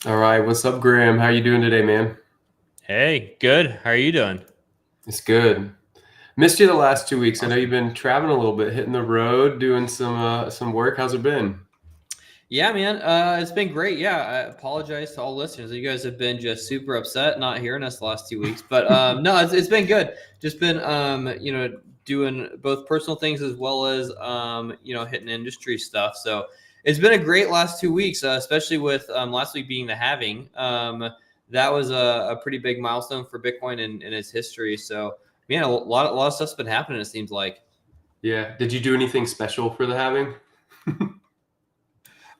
All right, what's up, Graham? How you doing today, man? Hey, good. How are you doing? It's good. Missed you the last 2 weeks. I know you've Awesome. been traveling a little bit, hitting the road, doing some work. How's it been? Yeah, man. It's been great. Yeah, I apologize to all listeners. You guys have been just super upset not hearing us the last 2 weeks, but no, it's been good. Just been doing both personal things as well as hitting industry stuff. So it's been a great last 2 weeks, especially with last week being the halving. That was a pretty big milestone for Bitcoin in its history. So man, a lot of stuff's been happening. It seems like. Yeah. Did you do anything special for the halving?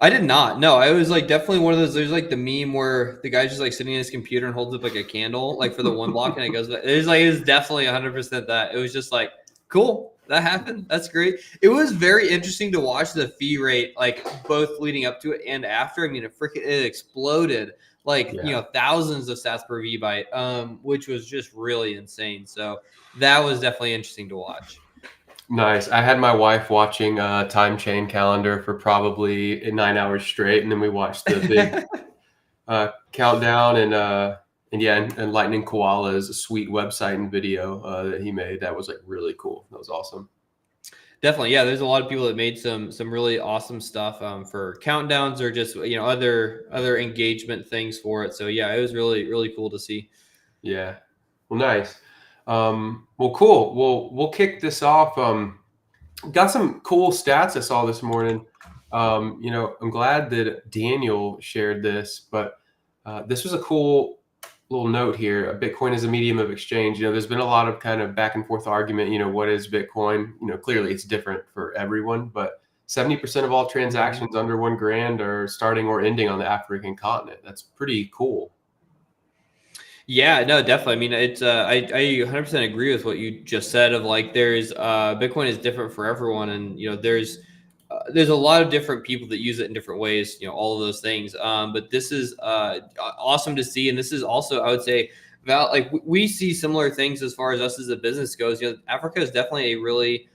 I did not. No, I was like definitely one of those. There's like the meme where the guy's just like sitting in his computer and holds up like a candle, like for the one block, and it goes. It's definitely 100% that. It was just like cool. That happened. That's great. It was very interesting to watch the fee rate, like both leading up to it and after. I mean, it exploded like Yeah. thousands of sats per V byte, which was just really insane. So that was definitely interesting to watch. Nice. I had my wife watching time chain calendar for probably 9 hours straight, and then we watched the big countdown and yeah, and Lightning Koala's a sweet website and video that he made. That was like really cool. That was awesome. Definitely, yeah. There's a lot of people that made some really awesome stuff for countdowns or just other engagement things for it. So yeah, it was really cool to see. Yeah. Well, nice. Well, cool. We'll kick this off. Got some cool stats I saw this morning. I'm glad that Daniel shared this, but this was a cool little note here. Bitcoin is a medium of exchange. There's been a lot of kind of back and forth argument. What is Bitcoin? Clearly it's different for everyone, but 70% of all Mhm. transactions under 1 grand are starting or ending on the African continent. That's pretty cool. Yeah, no, definitely. I mean, it's I 100% agree with what you just said. Of like, there's Bitcoin is different for everyone, and there's a lot of different people that use it in different ways. All of those things. But this is awesome to see, and this is also, I would say, we see similar things as far as us as a business goes. Africa is definitely a really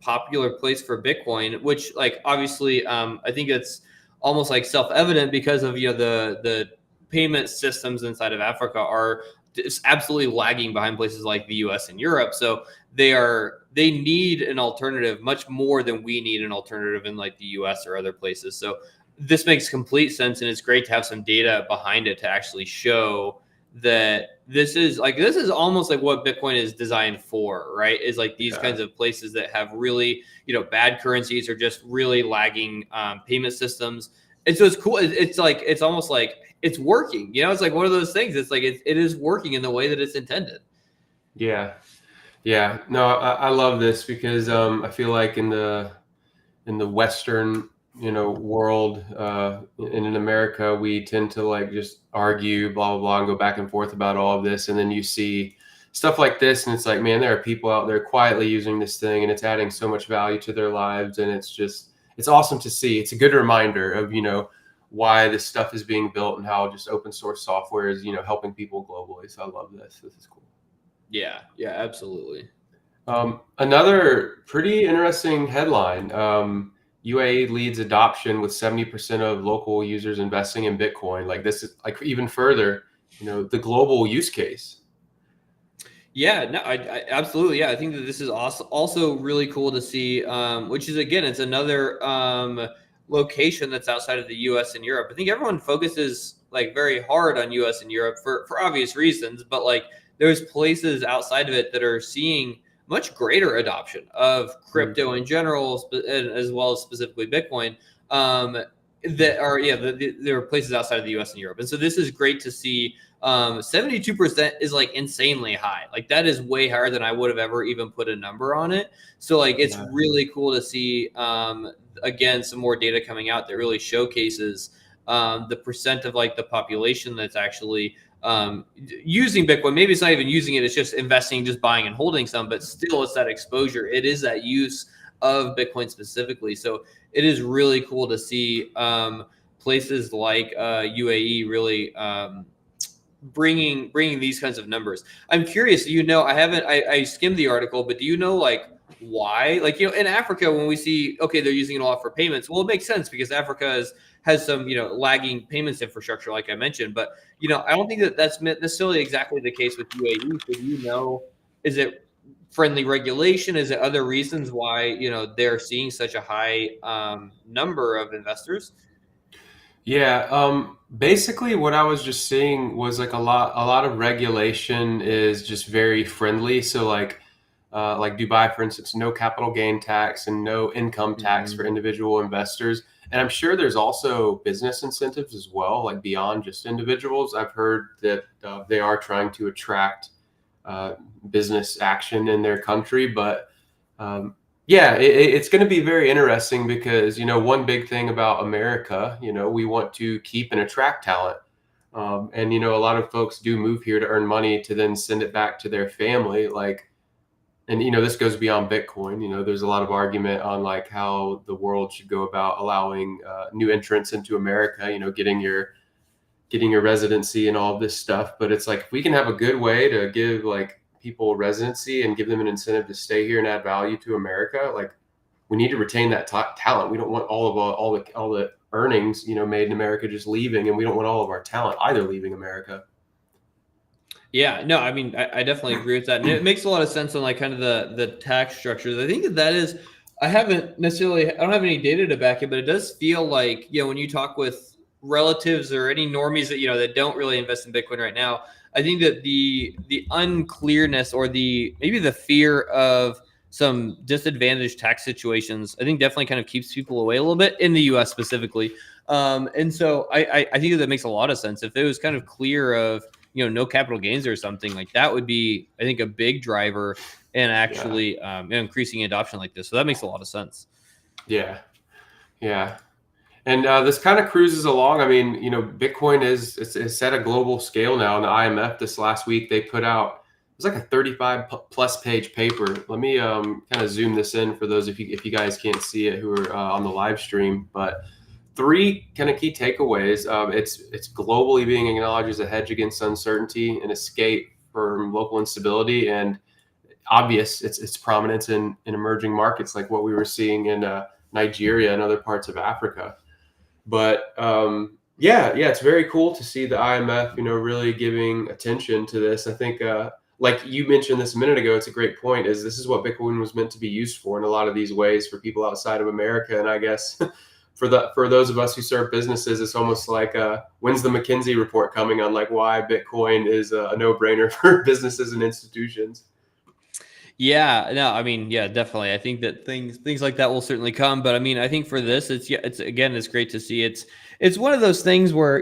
popular place for Bitcoin, which like obviously I think it's almost like self-evident because of the payment systems inside of Africa are just absolutely lagging behind places like the US and Europe. So they need an alternative much more than we need an alternative in like the US or other places. So this makes complete sense, and it's great to have some data behind it to actually show that this is almost like what Bitcoin is designed for, right? Is like these Yeah. kinds of places that have really bad currencies or just really lagging payment systems. And so it's cool. It's like it's almost like it's working. It's like one of those things. It's like it is working in the way that it's intended. Yeah. Yeah. No, I love this because I feel like in the Western, world, and in America, we tend to like just argue, blah blah blah, and go back and forth about all of this, and then you see stuff like this, and it's like, man, there are people out there quietly using this thing, and it's adding so much value to their lives, and it's awesome to see. It's a good reminder of why this stuff is being built and how just open source software is helping people globally. So I love this. This is cool. Yeah, absolutely. Another pretty interesting headline. UAE leads adoption with 70% of local users investing in Bitcoin. Like this is like even further, the global use case. Yeah, no, I absolutely. Yeah, I think that this is also really cool to see. Which is again, it's another location that's outside of the U.S. and Europe. I think everyone focuses like very hard on U.S. and Europe for obvious reasons, but like there's places outside of it that are seeing much greater adoption of Mm. crypto in general, as well as specifically Bitcoin. That are there are places outside of the U.S. and Europe, and so this is great to see. 72% is like insanely high. Like that is way higher than I would have ever even put a number on it. So like it's Yeah, really cool to see again some more data coming out that really showcases the percent of like the population that's actually using Bitcoin. Maybe it's not even using it; it's just investing, just buying and holding some. But still, it's that exposure. It is that use of Bitcoin specifically. So it is really cool to see places like UAE really. Bringing these kinds of numbers. I'm curious. I haven't. I skimmed the article, but do you know like why. Like, in Africa, when we see, okay, they're using it a lot for payments, well, it makes sense because Africa has some, lagging payments infrastructure, like I mentioned. But, I don't think that that's necessarily exactly the case with UAE. So, is it friendly regulation? Is it other reasons why, they're seeing such a high number of investors? Yeah, basically what I was just seeing was like a lot of regulation is just very friendly. So like Dubai, for instance, no capital gain tax and no income tax for Mhm. individual investors. And I'm sure there's also business incentives as well, like beyond just individuals. I've heard that they are trying to attract uh, business action in their country, but um, yeah, it's going to be very interesting because one big thing about America, we want to keep and attract talent, and a lot of folks do move here to earn money to then send it back to their family, like. And this goes beyond Bitcoin. There's a lot of argument on like how the world should go about allowing new entrants into America. Getting your residency and all of this stuff. But it's like if we can have a good way to give like people residency and give them an incentive to stay here and add value to America, like we need to retain that talent. We don't want all the earnings made in America just leaving, and we don't want all of our talent either leaving America. Yeah, no, I mean, I definitely agree with that, and it makes a lot of sense on like kind of the tax structures. I think that is. I don't have any data to back it, but it does feel like when you talk with relatives or any normies that that don't really invest in Bitcoin right now, I think that the unclearness or the maybe the fear of some disadvantaged tax situations, I think definitely kind of keeps people away a little bit in the U.S. specifically. And so I think that makes a lot of sense if it was kind of clear of no capital gains or something like that would be, I think, a big driver in Yeah, actually increasing adoption like this. So that makes a lot of sense. yeah, yeah. And this kind of cruises along. I mean, Bitcoin is at a global scale now. And the IMF this last week they put out it was like a 35 plus page paper. Let me kind of zoom this in for those if you guys can't see it who are on the live stream. But three kind of key takeaways. It's globally being acknowledged as a hedge against uncertainty and escape from local instability, and obvious its prominence in emerging markets like what we were seeing in Nigeria and other parts of Africa. But yeah, it's very cool to see the IMF, really giving attention to this. I think, like you mentioned this a minute ago, it's a great point. This is what Bitcoin was meant to be used for in a lot of these ways for people outside of America, and I guess for those of us who serve businesses, it's almost like when's the McKinsey report coming on like why Bitcoin is a no brainer for businesses and institutions. Yeah, no, I mean, yeah, definitely. I think that things like that will certainly come, but I mean, I think for this, it's again, it's great to see. It's one of those things where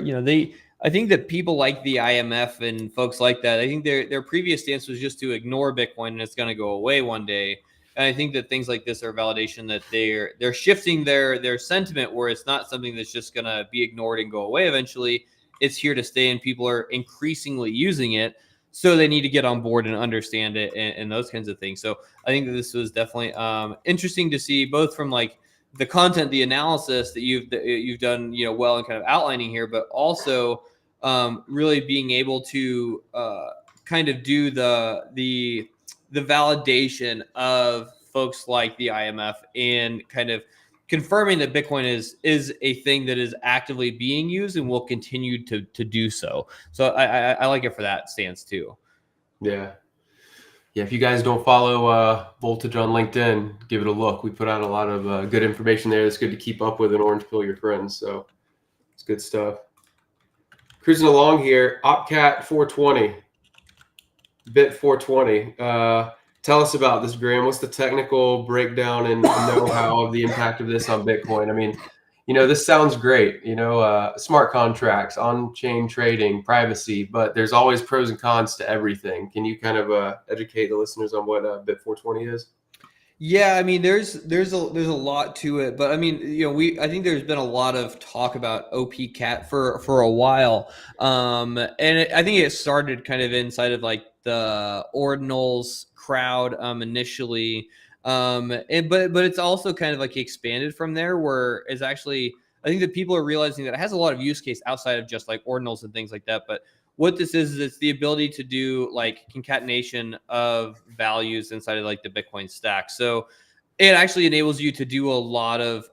I think that people like the IMF and folks like that. I think their previous stance was just to ignore Bitcoin and it's going to go away one day. And I think that things like this are validation that they're shifting their sentiment where it's not something that's just going to be ignored and go away eventually. It's here to stay, and people are increasingly using it, so they need to get on board and understand it and those kinds of things. So I think that this was definitely interesting to see, both from like the content, the analysis that you've done, well, and kind of outlining here, but also really being able to kind of do the validation of folks like the IMF and kind of confirming that Bitcoin is a thing that is actively being used and will continue to do so. So I like it for that stance too. Yeah. Yeah, if you guys don't follow Voltage on LinkedIn, give it a look. We put out a lot of good information there. It's good to keep up with and orange pill your friends. So it's good stuff. Cruising along here, OpCat 420, Bit 420. Tell us about this, Graham. What's the technical breakdown and know-how of the impact of this on Bitcoin? I mean, this sounds great. Smart contracts, on-chain trading, privacy, but there's always pros and cons to everything. Can you kind of educate the listeners on what Bit 420 is? Yeah, I mean, there's a lot to it, but I mean, I think there's been a lot of talk about OP Cat for a while, and I think it started kind of inside of like the ordinals crowd initially, but it's also kind of like expanded from there, where it's actually, I think that people are realizing that it has a lot of use case outside of just like ordinals and things like that, but what this is it's the ability to do like concatenation of values inside of like the Bitcoin stack. So it actually enables you to do a lot of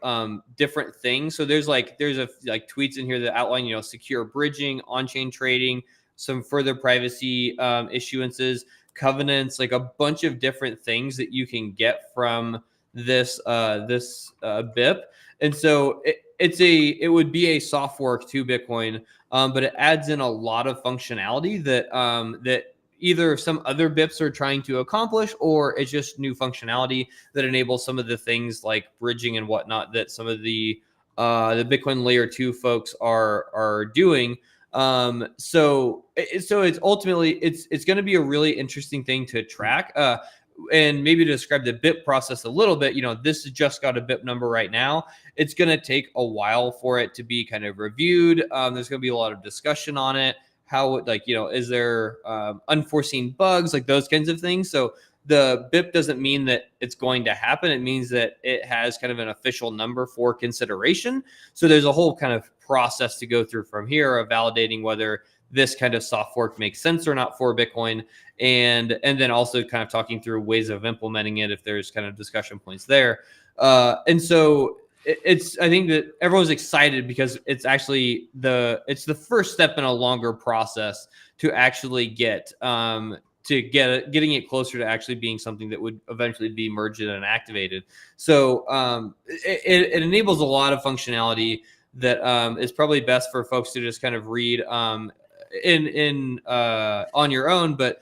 different things. So there's a like tweets in here that outline, you know, secure bridging, on-chain trading, some further privacy issuances, covenants, like a bunch of different things that you can get from this BIP. And so it would be a soft fork to Bitcoin, but it adds in a lot of functionality that either some other BIPs are trying to accomplish, or it's just new functionality that enables some of the things like bridging and whatnot that some of the Bitcoin layer 2 folks are doing. So it's ultimately it's going to be a really interesting thing to track. And maybe to describe the BIP process a little bit, you know, this has just got a BIP number right now. It's going to take a while for it to be kind of reviewed. There's going to be a lot of discussion on it. How, like, you know, is there unforeseen bugs, like those kinds of things. So the BIP doesn't mean that it's going to happen. It means that it has kind of an official number for consideration. So there's a whole kind of process to go through from here of validating whether this kind of soft fork makes sense or not for Bitcoin. And then also kind of talking through ways of implementing it if there's kind of discussion points there. And so I think that everyone's excited because it's actually it's the first step in a longer process to actually getting it closer to actually being something that would eventually be merged and activated. So it enables a lot of functionality that is probably best for folks to just kind of read on your own, but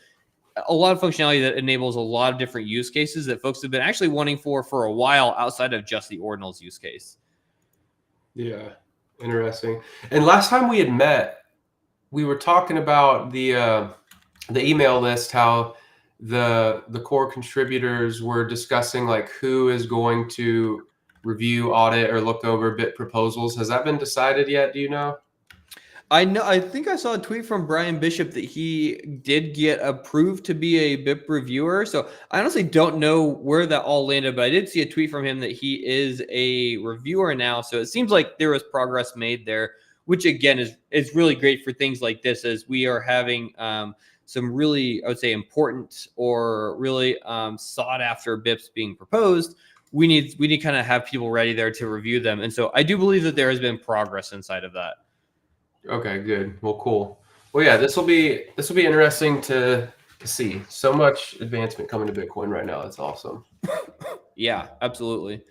a lot of functionality that enables a lot of different use cases that folks have been actually wanting for a while outside of just the ordinals use case. Yeah, interesting. And last time we had met, we were talking about the email list, how the core contributors were discussing like who is going to review, audit, or look over BIP proposals. Has that been decided yet? Do you know? I think I saw a tweet from Brian Bishop that he did get approved to be a BIP reviewer. So I honestly don't know where that all landed, but I did see a tweet from him that he is a reviewer now. So it seems like there was progress made there, which again is really great for things like this, as we are having some really, I would say, important or really sought after BIPs being proposed. We need to kind of have people ready there to review them. And so I do believe that there has been progress inside of that. Okay, good. Well, cool. Well, yeah, this will be interesting to see. So much advancement coming to Bitcoin right now. That's awesome. Yeah, absolutely.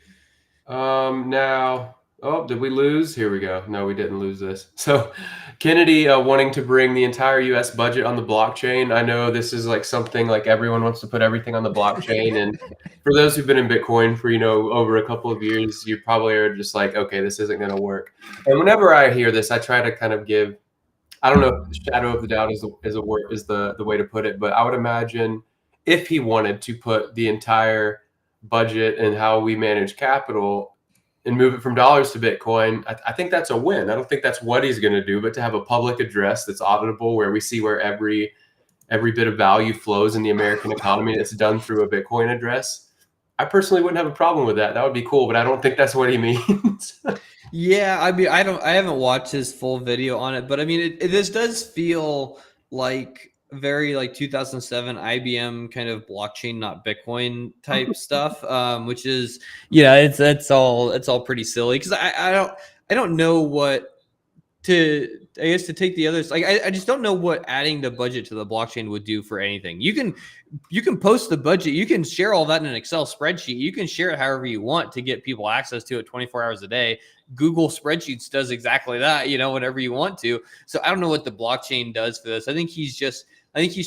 Now, oh, did we lose? Here we go. No, we didn't lose this. So, Kennedy wanting to bring the entire U.S. budget on the blockchain. I know this is like something like everyone wants to put everything on the blockchain, and for those who've been in Bitcoin for over a couple of years, you probably are just like, okay, this isn't going to work. And whenever I hear this, I try to kind of give, I don't know if the shadow of the doubt is the way to put it, but I would imagine if he wanted to put the entire budget and how we manage capital and move it from dollars to Bitcoin, I think that's a win. I don't think that's what he's going to do, but to have a public address that's auditable, where we see where every bit of value flows in the American economy, that's done through a Bitcoin address, I personally wouldn't have a problem with that. That would be cool, but I don't think that's what he means. Yeah, I mean, I haven't watched his full video on it, but I mean, this does feel like very like 2007 IBM kind of blockchain, not Bitcoin type stuff, which is, yeah, it's all pretty silly because I don't know what I guess to take the others, like I just don't know what adding the budget to the blockchain would do for anything. You can post the budget, you can share all that in an Excel spreadsheet, you can share it however you want to get people access to it 24 hours a day. Google Spreadsheets does exactly that, whenever you want to. So I don't know what the blockchain does for this. I think he's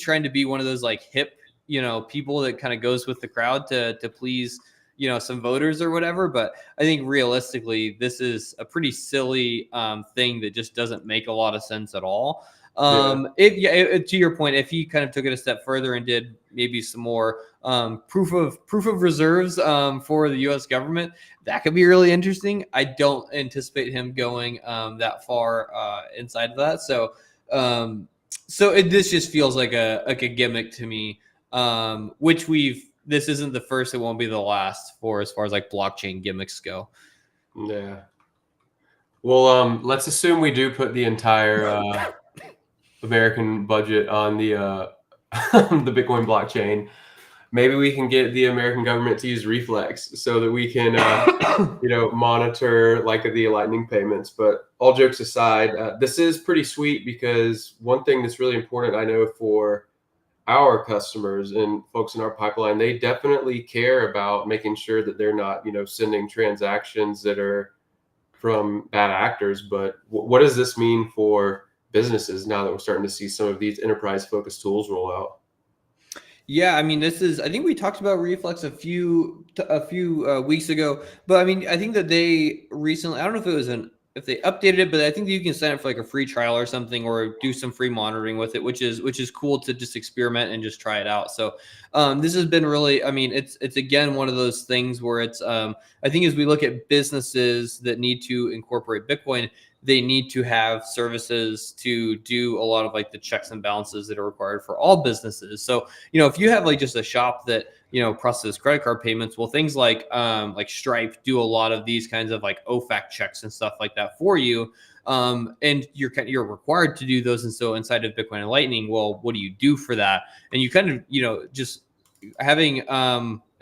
trying to be one of those like hip, people that kind of goes with the crowd to please, some voters or whatever. But I think realistically, this is a pretty silly thing that just doesn't make a lot of sense at all. To your point, if he kind of took it a step further and did maybe some more proof of reserves for the U.S. government, that could be really interesting. I don't anticipate him going that far inside of that. So this just feels like a gimmick to me, which this isn't the first, it won't be the last for as far as like blockchain gimmicks go. Yeah. Well, let's assume we do put the entire American budget on the the Bitcoin blockchain. Maybe we can get the American government to use Reflex so that we can, monitor like the Lightning payments. But all jokes aside, this is pretty sweet because one thing that's really important, I know, for our customers and folks in our pipeline, they definitely care about making sure that they're not, sending transactions that are from bad actors. But what does this mean for businesses now that we're starting to see some of these enterprise focused tools roll out? Yeah, I mean, this is. I think we talked about Reflex a few weeks ago, but I mean, I think that they recently. I don't know if it was if they updated it, but I think that you can sign up for like a free trial or something, or do some free monitoring with it, which is cool to just experiment and just try it out. So, this has been really. I mean, it's again one of those things where it's. I think as we look at businesses that need to incorporate Bitcoin, they need to have services to do a lot of like the checks and balances that are required for all businesses. So, if you have like just a shop that, processes credit card payments, well, things like Stripe do a lot of these kinds of like OFAC checks and stuff like that for you. And you're required to do those. And so inside of Bitcoin and Lightning, well, what do you do for that? And you kind of, just having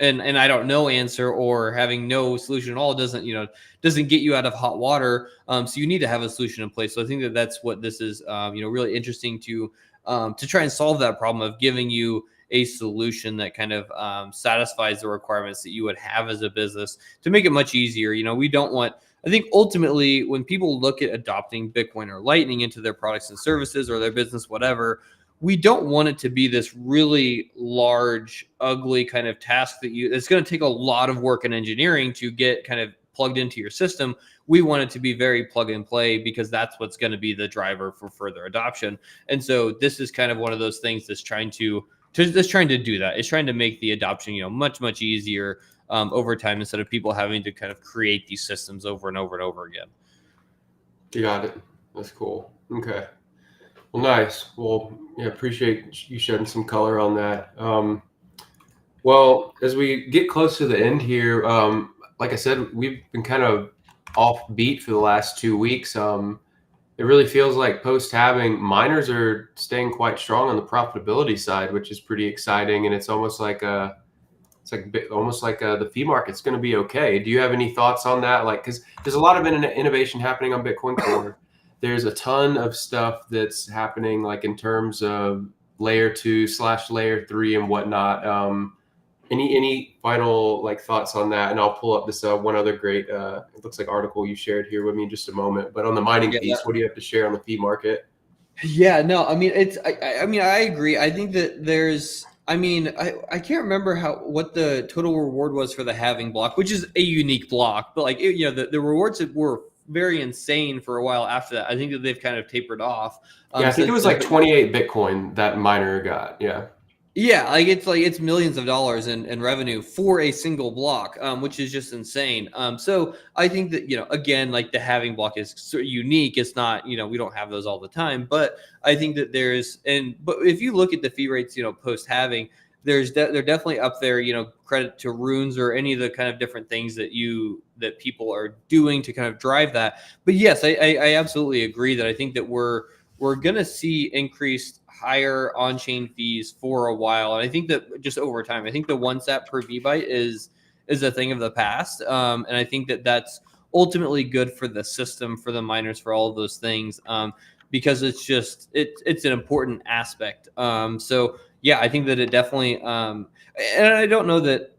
and I don't know answer or having no solution at all doesn't get you out of hot water. So you need to have a solution in place. So I think that that's what this is. Really interesting to try and solve that problem of giving you a solution that kind of satisfies the requirements that you would have as a business to make it much easier. We don't want. I think ultimately, when people look at adopting Bitcoin or Lightning into their products and services or their business, whatever, we don't want it to be this really large, ugly kind of task it's going to take a lot of work and engineering to get kind of plugged into your system. We want it to be very plug and play because that's what's going to be the driver for further adoption. And so this is kind of one of those things that's trying to do that. It's trying to make the adoption, much, much easier over time instead of people having to kind of create these systems over and over and over again. You got it. That's cool. Okay. Well, nice. Well, yeah, appreciate you shedding some color on that. Well, as we get close to the end here, like I said, we've been kind of offbeat for the last 2 weeks. It really feels like post-halving, miners are staying quite strong on the profitability side, which is pretty exciting. And it's almost like the fee market's going to be okay. Do you have any thoughts on that? Like, because there's a lot of innovation happening on Bitcoin Core. There's a ton of stuff that's happening, like in terms of layer 2/layer 3 and whatnot. Any final like thoughts on that? And I'll pull up this one other great, it looks like article you shared here with me in just a moment. But on the mining piece, what do you have to share on the fee market? Yeah, no, I mean I agree. I think that I can't remember what the total reward was for the halving block, which is a unique block, but like the rewards were very insane for a while after that. I think that they've kind of tapered off. Yeah, I think it was like 28 Bitcoin that miner got. Yeah. Yeah, it's millions of dollars in revenue for a single block, which is just insane. So I think that again, like the halving block is sort of unique. It's not we don't have those all the time, but I think that but if you look at the fee rates post halving, they're definitely up there. Credit to runes or any of the kind of different things that people are doing to kind of drive that. But yes, I absolutely agree that I think that we're gonna see increased higher on-chain fees for a while, and I think that just over time, I think the 1 sat per VByte is a thing of the past, and I think that that's ultimately good for the system, for the miners, for all of those things, because it's an important aspect. So yeah, I think that it definitely, and I don't know that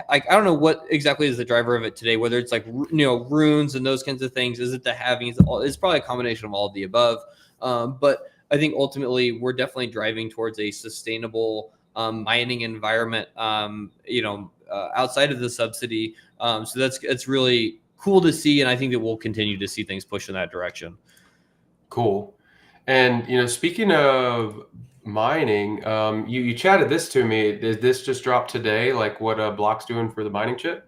I don't know what exactly is the driver of it today, whether it's like runes and those kinds of things. Is it the halving? It's probably a combination of all of the above. But I think ultimately we're definitely driving towards a sustainable mining environment, outside of the subsidy. So it's really cool to see, and I think that we'll continue to see things push in that direction. Cool. And speaking of mining, you chatted this to me. Did this just drop today? Like what Block's doing for the mining chip?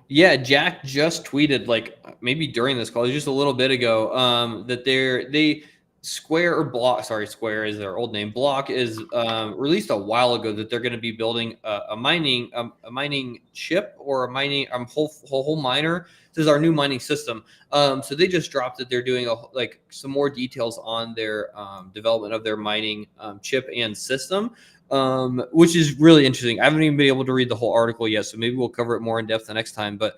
Yeah, Jack just tweeted like maybe during this call, just a little bit ago, that Square or Block, sorry, Square is their old name. Block is released a while ago that they're going to be building a mining chip or a mining whole miner. This is our new mining system. So they just dropped that they're doing some more details on their development of their mining chip and system, which is really interesting. I haven't even been able to read the whole article yet, so maybe we'll cover it more in depth the next time. But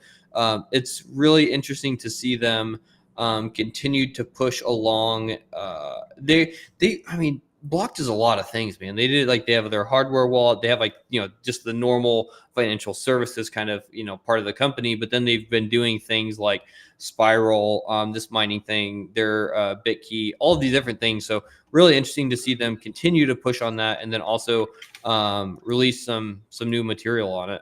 it's really interesting to see them continued to push along. I mean, Block does a lot of things, man. They have their hardware wallet. They have just the normal financial services kind of, part of the company. But then they've been doing things like Spiral, this mining thing, their BitKey, all of these different things. So really interesting to see them continue to push on that, and then also release some new material on it.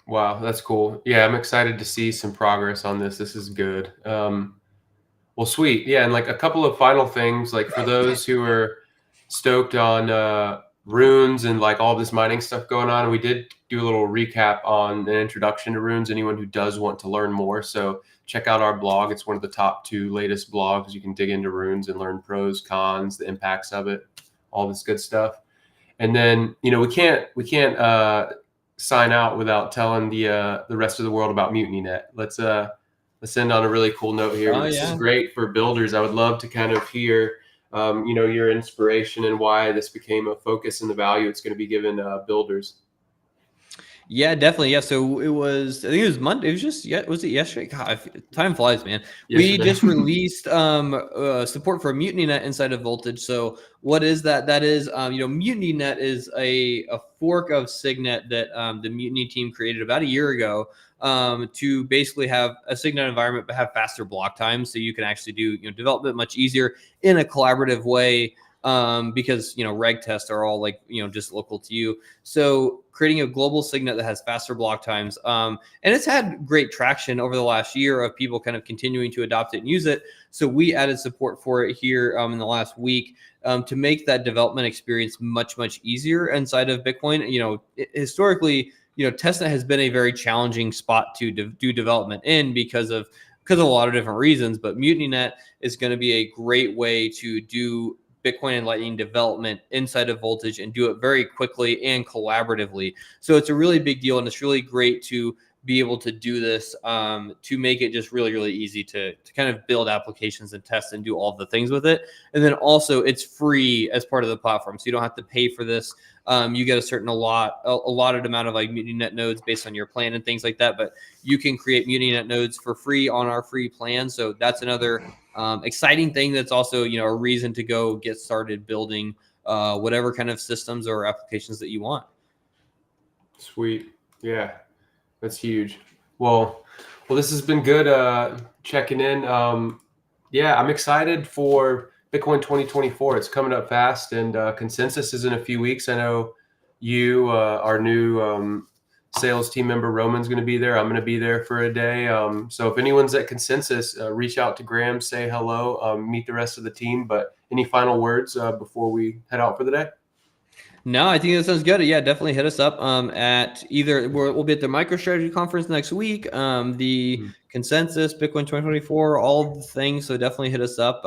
Wow, that's cool. Yeah, I'm excited to see some progress on this. This is good. Well, sweet. Yeah, and like a couple of final things, like for those who are stoked on runes and like all this mining stuff going on, we did do a little recap on an introduction to runes. Anyone who does want to learn more, so check out our blog. It's one of the top 2 latest blogs. You can dig into runes and learn pros, cons, the impacts of it, all this good stuff. And then we can't sign out without telling the rest of the world about MutinyNet. Let's end on a really cool note here. This is great for builders. I would love to kind of hear your inspiration and why this became a focus and the value it's going to be given builders. Yeah, definitely. Yeah. So I think it was Monday. It was was it yesterday? God, time flies, man. Yesterday. We just released support for MutinyNet inside of Voltage. So what is that? That is, MutinyNet is a fork of Signet that the Mutiny team created about a year ago to basically have a Signet environment, but have faster block times. So you can actually do development much easier in a collaborative way. Because reg tests are all just local to you. So creating a global Signet that has faster block times, and it's had great traction over the last year of people kind of continuing to adopt it and use it. So we added support for it here in the last week to make that development experience much easier inside of Bitcoin. Historically, testnet has been a very challenging spot to do development in because of a lot of different reasons. But MutinyNet is going to be a great way to do Bitcoin and Lightning development inside of Voltage and do it very quickly and collaboratively. So it's a really big deal, and it's really great to be able to do this to make it just really easy to kind of build applications and test and do all the things with it. And then also it's free as part of the platform, so you don't have to pay for this. You get a allotted amount of MutinyNet nodes based on your plan and things like that, but you can create MutinyNet nodes for free on our free plan. So that's another exciting thing. That's also a reason to go get started building whatever kind of systems or applications that you want. Sweet. Yeah, that's huge. Well, this has been good checking in. Yeah, I'm excited for Bitcoin 2024. It's coming up fast, and consensus is in a few weeks. I know you, our new sales team member Roman's going to be there. I'm going to be there for a day. So if anyone's at consensus, reach out to Graham, say hello, meet the rest of the team. But any final words before we head out for the day? No, I think that sounds good. Yeah, definitely hit us up at either we'll be at the MicroStrategy conference next week, the consensus, Bitcoin 2024, all the things. So definitely hit us up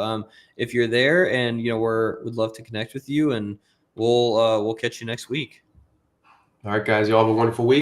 if you're there, and we'd love to connect with you, and we'll catch you next week. All right, guys, you all have a wonderful week.